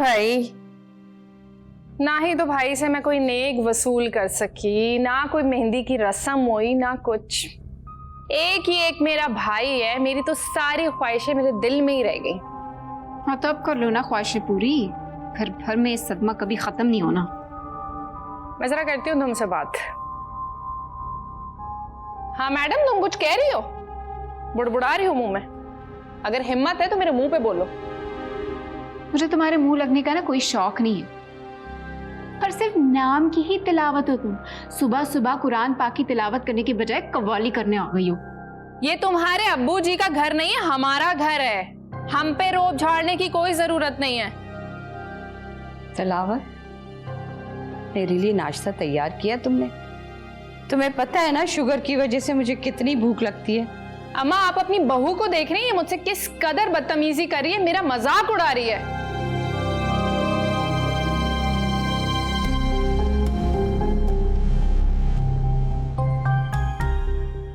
भाई, ना ही तो भाई से मैं कोई नेक वसूल कर सकी, ना कोई मेहंदी की रस्म हुई, ना कुछ। एक ही एक मेरा भाई है, मेरी तो सारी ख्वाहिशें मेरे दिल में ही रह गई। हाँ तो अब कर लो ना ख्वाहिशें पूरी, घर भर में ये सदमा कभी खत्म नहीं होना। मैं जरा करती हूँ तुमसे बात। हाँ मैडम, तुम कुछ कह रही हो? बुड़बुड़ा रही हो मुंह में? अगर हिम्मत है तो मेरे मुंह पे बोलो। मुझे तुम्हारे मुंह लगने का ना कोई शौक नहीं है, पर सिर्फ नाम की ही तिलावत हो तुम। सुबह सुबह कुरान पाक की तिलावत करने के बजाय कव्वाली करने आ गई हो। ये तुम्हारे अब्बू जी का घर नहीं है, हमारा घर है। हम पे रोब झाड़ने की कोई जरूरत नहीं है। तिलावत? मेरे लिए नाश्ता तैयार किया तुमने? तुम्हें पता है ना शुगर की वजह से मुझे कितनी भूख लगती है। अम्मा, आप अपनी बहू को देख रही हैं मुझसे किस कदर बदतमीजी कर रही है, मेरा मजाक उड़ा रही है।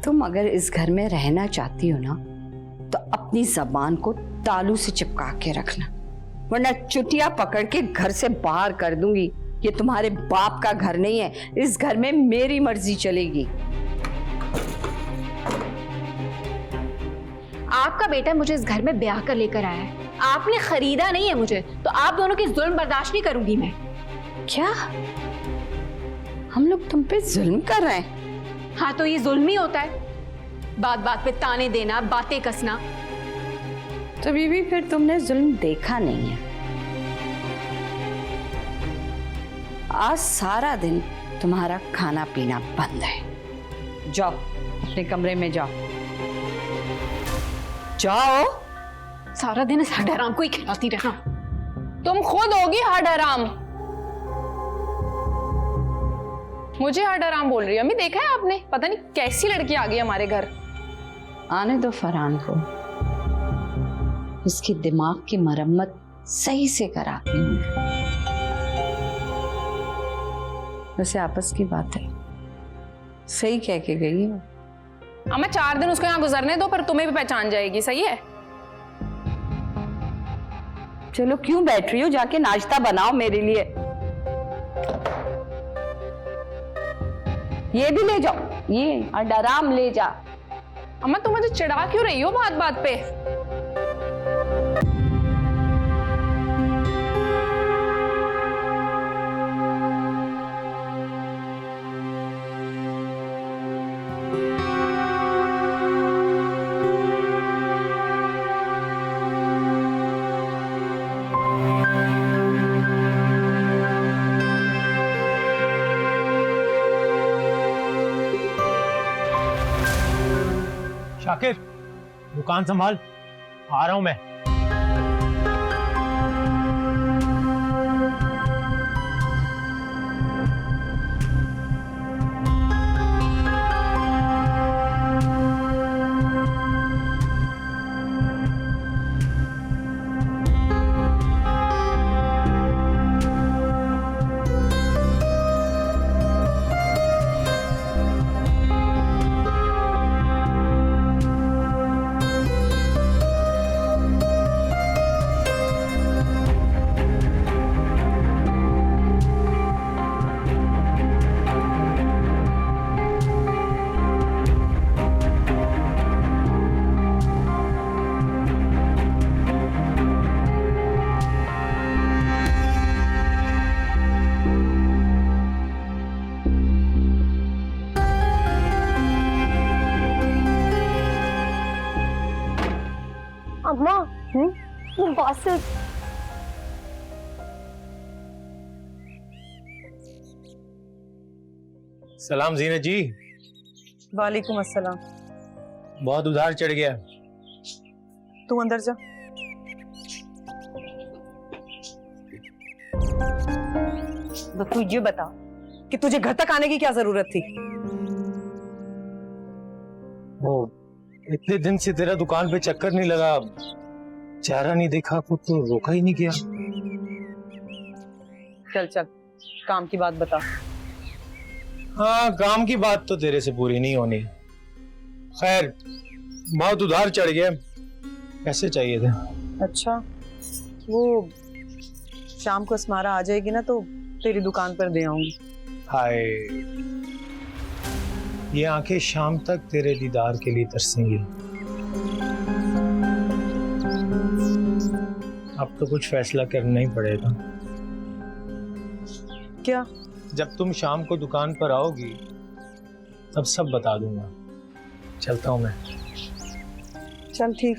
तुम अगर इस घर में रहना चाहती हो ना तो अपनी जबान को तालू से चिपका के रखना, वरना चुटिया पकड़ के घर से बाहर कर दूंगी। ये तुम्हारे बाप का घर नहीं है, इस घर में मेरी मर्जी चलेगी। आपका बेटा मुझे इस घर में ब्याह कर लेकर आया है, आपने खरीदा नहीं है मुझे, तो आप दोनों की जुल्म बर्दाश्त नहीं करूंगी मैं। क्या हम लोग तुम पे जुल्म कर रहे हैं? हाँ तो ये जुल्म ही होता है, बात बात पे ताने देना, बातें कसना। तो बीबी फिर तुमने जुल्म देखा नहीं है। आज सारा दिन तुम्हारा खाना पीना बंद है। जाओ अपने कमरे में जाओ, जाओ। सारा दिन इस हराम को ही खिलाती रहना। तुम खुद होगी हड हराम। मुझे हड हराम बोल रही है? अम्मी, देखा है आपने? पता नहीं कैसी लड़की आ गई हमारे घर। आने दो फरहान को, उसकी दिमाग की मरम्मत सही से कराती हूँ। वैसे आपस की बात है, सही कह के गई है। अम्मा, 4 दिन उसको यहाँ गुजरने दो, पर तुम्हें भी पहचान जाएगी। सही है? चलो क्यों बैठ रही हो, जाके नाश्ता बनाओ मेरे लिए। ये भी ले जाओ, ये अडाराम ले जा। अम्मा, तुम मुझे चिढ़ा क्यों रही हो बात बात पे? शाकिर, दुकान संभाल, आ रहा हूं मैं। अम्मा, वो बासित। सलाम जीनत जी। वालेकुम अस्सलाम। बहुत उधार चढ़ गया। तू अंदर जा। तो तू ये बता कि तुझे घर तक आने की क्या जरूरत थी? वो इतने दिन से तेरा दुकान पे चक्कर नहीं लगा, चेहरा नहीं देखा, खुद तो रोका ही नहीं किया। चल चल, काम की बात बता। हाँ, काम की बात तो तेरे से पूरी नहीं होनी। खैर, बहुत उधार चढ़ गया, पैसे चाहिए थे। अच्छा, वो शाम को अस्मारा आ जाएगी ना तो तेरी दुकान पर दे आऊंगी। हाय, ये आंखें शाम तक तेरे दीदार के लिए तरसेंगी। अब तो कुछ फैसला करना ही पड़ेगा। क्या? जब तुम शाम को दुकान पर आओगी तब सब बता दूंगा। चलता हूं मैं। चल ठीक।